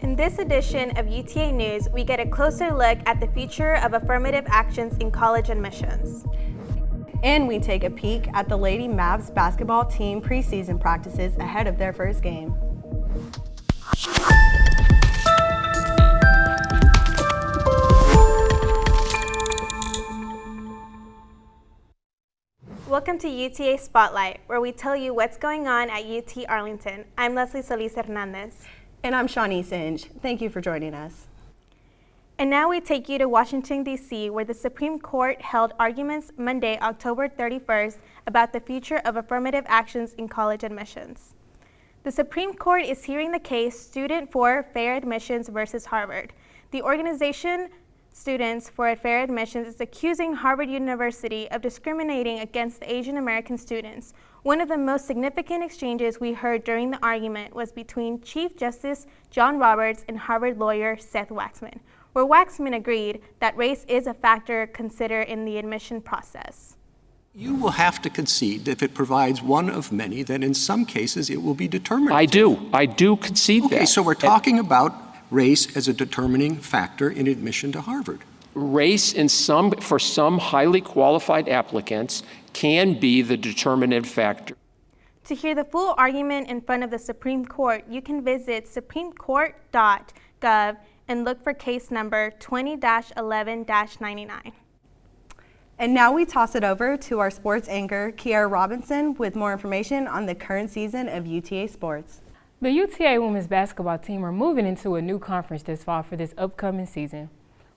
In this edition of UTA News, we get a closer look at the future of affirmative actions in college admissions. And we take a peek at the Lady Mavs basketball team preseason practices ahead of their first game. Welcome to UTA Spotlight, where we tell you what's going on at UT Arlington. I'm Leslie Solis Hernandez. And I'm Shawnee Singe. Thank you for joining us. And now we take you to Washington, D.C., where the Supreme Court held arguments Monday, October 31st, about the future of affirmative actions in college admissions. The Supreme Court is hearing the case Student for Fair Admissions versus Harvard. The organization Students for Fair Admissions is accusing Harvard University of discriminating against Asian American students. One of the most significant exchanges we heard during the argument was between Chief Justice John Roberts and Harvard lawyer Seth Waxman, where Waxman agreed that race is a factor considered in the admission process. You will have to concede if it provides one of many, that in some cases it will be determinative. I do concede that. Okay, so we're talking about race as a determining factor in admission to Harvard. Race for some highly qualified applicants can be the determinative factor. To hear the full argument in front of the Supreme Court, you can visit supremecourt.gov and look for case number 20-11-99. And now we toss it over to our sports anchor, Kiara Robinson, with more information on the current season of UTA Sports. The UTA women's basketball team are moving into a new conference this fall for this upcoming season.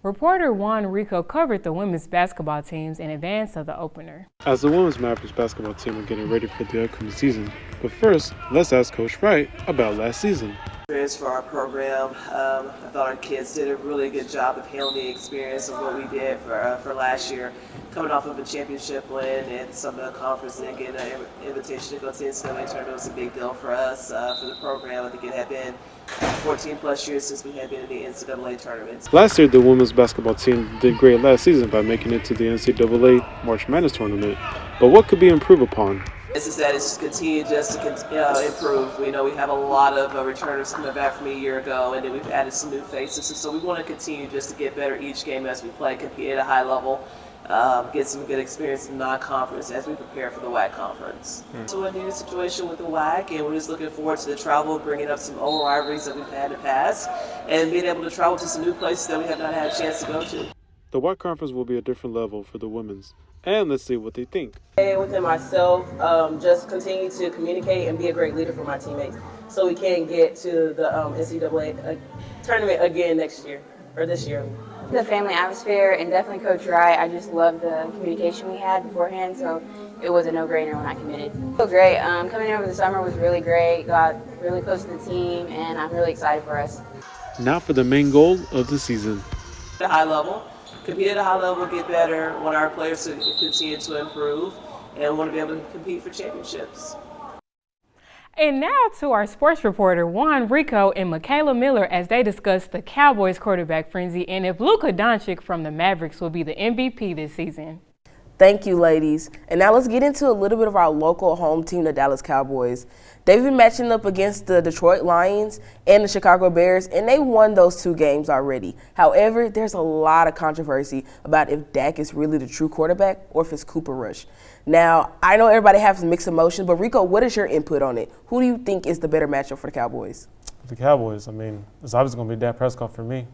Reporter Juan Rico covered the women's basketball teams in advance of the opener. As the women's Mavericks basketball team are getting ready for the upcoming season, but first, let's ask Coach Wright about last season. For our program, I thought our kids did a really good job of handling the experience of what we did for last year, coming off of a championship win and some of the conference and getting an invitation to go to the NCAA tournament was a big deal for us, for the program. I think it had been 14 plus years since we had been in the NCAA tournaments. Last year, the women's basketball team did great last season by making it to the NCAA March Madness tournament, but what could be improved upon? This is that it's continued just to improve. We know we have a lot of returners coming back from a year ago, and then we've added some new faces. So we want to continue just to get better each game as we play, compete at a high level, get some good experience in non-conference as we prepare for the WAC conference. So a new situation with the WAC, and we're just looking forward to the travel, bringing up some old rivalries that we've had in the past, and being able to travel to some new places that we have not had a chance to go to. The WAC conference will be a different level for the women's, and let's see what they think. Within myself, just continue to communicate and be a great leader for my teammates so we can get to the NCAA tournament again this year. The family atmosphere and definitely Coach Wright. I just love the communication we had beforehand, so it was a no-brainer when I committed. So great. Coming over the summer was really great. Got really close to the team, and I'm really excited for us. Now for the main goal of the season. At a high level. Compete at a high level, get better, want our players to continue to improve, and want to be able to compete for championships. And now to our sports reporter Juan Rico and Michaela Miller as they discuss the Cowboys quarterback frenzy and if Luka Doncic from the Mavericks will be the MVP this season. Thank you, ladies. And now let's get into a little bit of our local home team, the Dallas Cowboys. They've been matching up against the Detroit Lions and the Chicago Bears, and they won those two games already. However, there's a lot of controversy about if Dak is really the true quarterback or if it's Cooper Rush. Now, I know everybody has mixed emotions, but Rico, what is your input on it? Who do you think is the better matchup for the Cowboys? The Cowboys, it's obviously going to be Dak Prescott for me.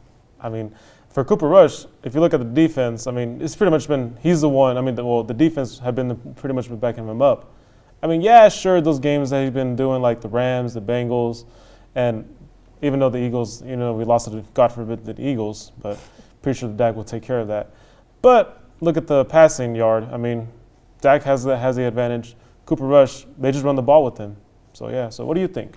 For Cooper Rush, if you look at the defense, it's pretty much been, he's the one, the defense have been pretty much been backing him up. Yeah, sure, those games that he's been doing, like the Rams, the Bengals, and even though the Eagles, we lost to, God forbid, the Eagles, but pretty sure Dak will take care of that. But look at the passing yard. Dak has the advantage. Cooper Rush, they just run the ball with him. So what do you think?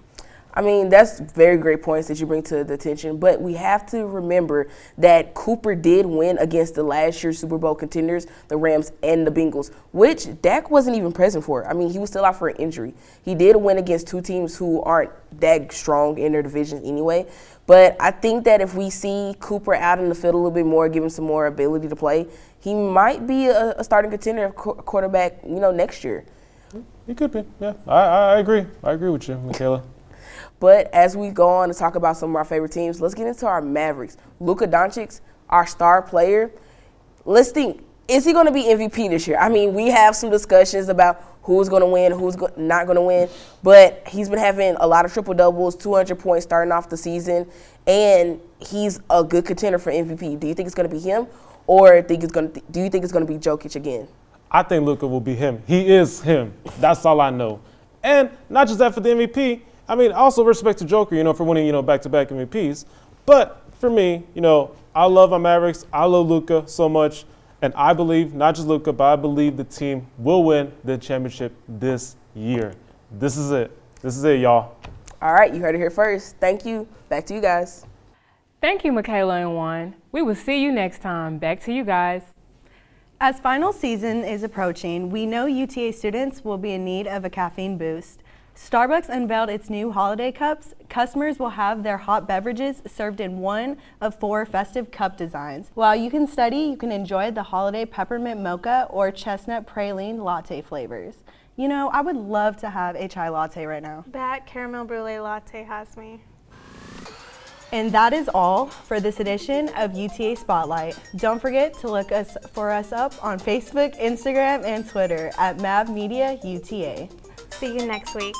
That's very great points that you bring to the attention, but we have to remember that Cooper did win against the last year's Super Bowl contenders, the Rams and the Bengals, which Dak wasn't even present for. He was still out for an injury. He did win against two teams who aren't that strong in their division anyway, but I think that if we see Cooper out in the field a little bit more, give him some more ability to play, he might be a starting contender quarterback, next year. He could be, yeah. I agree. I agree with you, Michaela. But as we go on to talk about some of our favorite teams, let's get into our Mavericks. Luka Doncic, our star player. Let's think, is he going to be MVP this year? I mean, we have some discussions about who's going to win, who's not going to win, but he's been having a lot of triple-doubles, 200 points starting off the season, and he's a good contender for MVP. Do you think it's going to be him, or do you think it's going to be Jokic again? I think Luka will be him. He is him. That's all I know. And not just that for the MVP. I mean, also respect to Joker, for winning, back-to-back MVPs. But for me, I love my Mavericks. I love Luka so much. And I believe, not just Luka, but I believe the team will win the championship this year. This is it. This is it, y'all. All right, you heard it here first. Thank you. Back to you guys. Thank you, Michaela and Juan. We will see you next time. Back to you guys. As final season is approaching, we know UTA students will be in need of a caffeine boost. Starbucks unveiled its new holiday cups. Customers will have their hot beverages served in one of 4 festive cup designs. While you can study, you can enjoy the holiday peppermint mocha or chestnut praline latte flavors. I would love to have a chai latte right now. That caramel brulee latte has me. And that is all for this edition of UTA Spotlight. Don't forget to look for us up on Facebook, Instagram, and Twitter at Mav Media UTA. See you next week.